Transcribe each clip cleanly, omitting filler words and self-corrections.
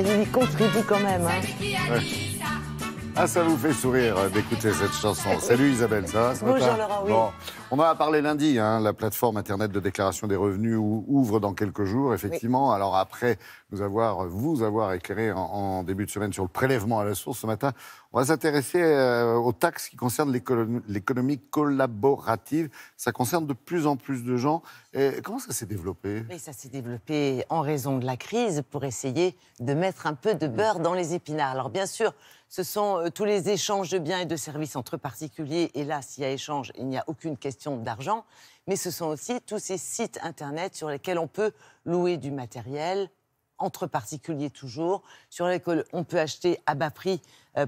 mais il y contribue quand même. Hein. Ouais. Ah, ça vous fait sourire d'écouter cette chanson. Salut Isabelle, ça va ce matin? Bonjour Laurent, oui. Bon, on en a parlé lundi, hein, la plateforme Internet de déclaration des revenus ouvre dans quelques jours, effectivement. Oui. Alors après vous avoir éclairé en début de semaine sur le prélèvement à la source, ce matin, on va s'intéresser aux taxes qui concernent l'économie collaborative. Ça concerne de plus en plus de gens. Et comment ça s'est développé? Oui, ça s'est développé en raison de la crise pour essayer de mettre un peu de beurre dans les épinards. Alors bien sûr, ce sont tous les échanges de biens et de services entre particuliers. Et là, s'il y a échange, il n'y a aucune question d'argent. Mais ce sont aussi tous ces sites Internet sur lesquels on peut louer du matériel, entre particuliers toujours, sur lesquels on peut acheter à bas prix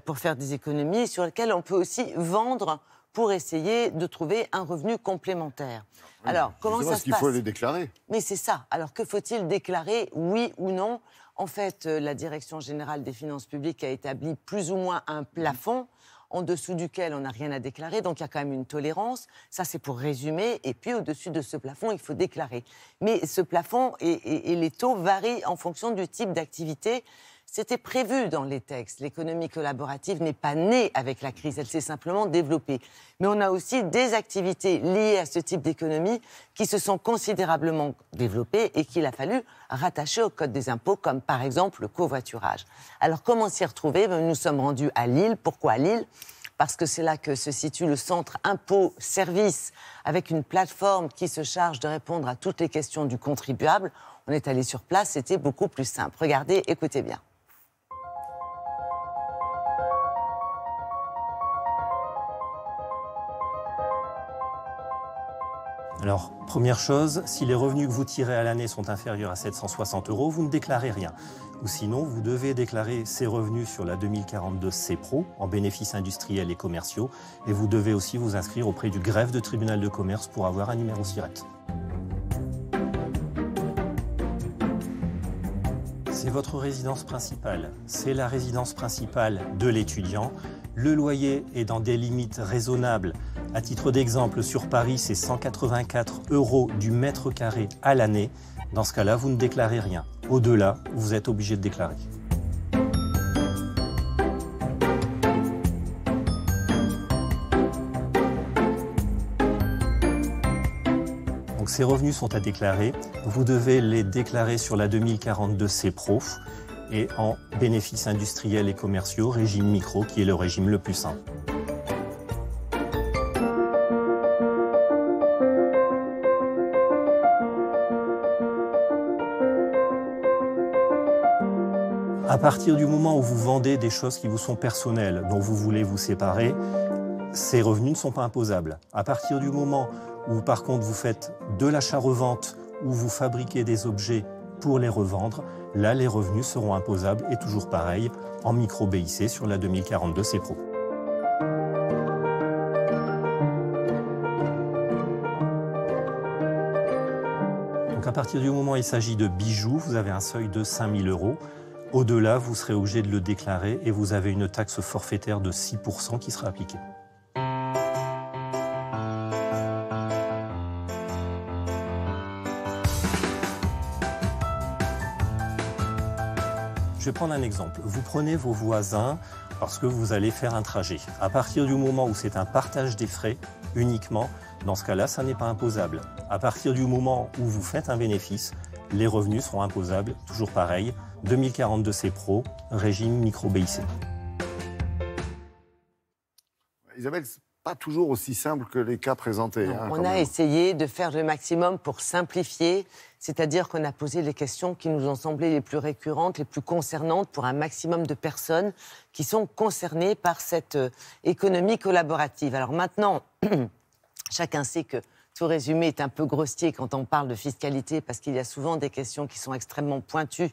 pour faire des économies, sur lesquels on peut aussi vendre pour essayer de trouver un revenu complémentaire. Oui, alors, comment ça se passe? Parce qu'il faut les déclarer. Mais c'est ça. Alors, que faut-il déclarer, oui ou non? En fait, la Direction générale des finances publiques a établi plus ou moins un plafond en dessous duquel on n'a rien à déclarer, donc il y a quand même une tolérance. Ça, c'est pour résumer. Et puis, au-dessus de ce plafond, il faut déclarer. Mais ce plafond et les taux varient en fonction du type d'activité. C'était prévu dans les textes. L'économie collaborative n'est pas née avec la crise, elle s'est simplement développée. Mais on a aussi des activités liées à ce type d'économie qui se sont considérablement développées et qu'il a fallu rattacher au Code des impôts, comme par exemple le covoiturage. Alors comment s'y retrouver? Nous sommes rendus à Lille. Pourquoi à Lille? Parce que c'est là que se situe le centre impôts-services, avec une plateforme qui se charge de répondre à toutes les questions du contribuable. On est allé sur place, c'était beaucoup plus simple. Regardez, écoutez bien. Alors, première chose, si les revenus que vous tirez à l'année sont inférieurs à 760 €, vous ne déclarez rien. Ou sinon, vous devez déclarer ces revenus sur la 2042 CPRO, en bénéfices industriels et commerciaux, et vous devez aussi vous inscrire auprès du greffe de tribunal de commerce pour avoir un numéro SIRET. C'est votre résidence principale, c'est la résidence principale de l'étudiant. Le loyer est dans des limites raisonnables. À titre d'exemple, sur Paris, c'est 184 € du mètre carré à l'année. Dans ce cas-là, vous ne déclarez rien. Au-delà, vous êtes obligé de déclarer. Donc ces revenus sont à déclarer. Vous devez les déclarer sur la 2042 CPRO et en bénéfices industriels et commerciaux, régime micro, qui est le régime le plus simple. À partir du moment où vous vendez des choses qui vous sont personnelles, dont vous voulez vous séparer, ces revenus ne sont pas imposables. À partir du moment où, par contre, vous faites de l'achat-revente ou vous fabriquez des objets pour les revendre, là, les revenus seront imposables et toujours pareil, en micro-BIC sur la 2042 CPRO. Donc à partir du moment où il s'agit de bijoux, vous avez un seuil de 5 000 €. Au-delà, vous serez obligé de le déclarer et vous avez une taxe forfaitaire de 6 % qui sera appliquée. Je vais prendre un exemple. Vous prenez vos voisins parce que vous allez faire un trajet. À partir du moment où c'est un partage des frais uniquement, dans ce cas-là, ça n'est pas imposable. À partir du moment où vous faites un bénéfice, les revenus seront imposables, toujours pareil, 2042 CPRO, régime micro-BIC. Isabelle, c'est pas toujours aussi simple que les cas présentés. Non, on a essayé de faire le maximum pour simplifier, c'est-à-dire qu'on a posé les questions qui nous ont semblé les plus récurrentes, les plus concernantes pour un maximum de personnes qui sont concernées par cette économie collaborative. Alors maintenant, chacun sait que tout résumé est un peu grossier quand on parle de fiscalité parce qu'il y a souvent des questions qui sont extrêmement pointues.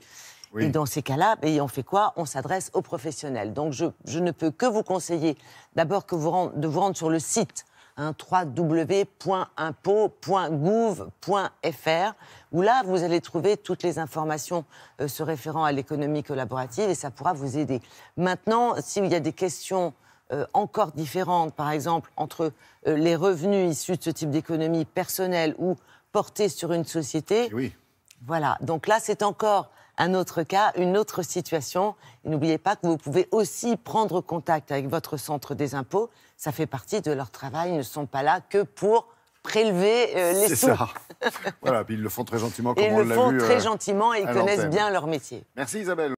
Oui. Et dans ces cas-là, on fait quoi? On s'adresse aux professionnels. Donc je ne peux que vous conseiller d'abord de vous rendre sur le site www.impôts.gouv.fr où là, vous allez trouver toutes les informations se référant à l'économie collaborative et ça pourra vous aider. Maintenant, s'il y a des questions encore différentes, par exemple, entre les revenus issus de ce type d'économie personnelle ou portés sur une société, oui. Voilà. Donc là, c'est encore un autre cas, une autre situation. Et n'oubliez pas que vous pouvez aussi prendre contact avec votre centre des impôts. Ça fait partie de leur travail. Ils ne sont pas là que pour prélever les sous. C'est ça. Voilà, puis ils le font très gentiment, comme Et on ils le l'a font vu très gentiment et ils à connaissent l'antenne. bien leur métier. Merci Isabelle.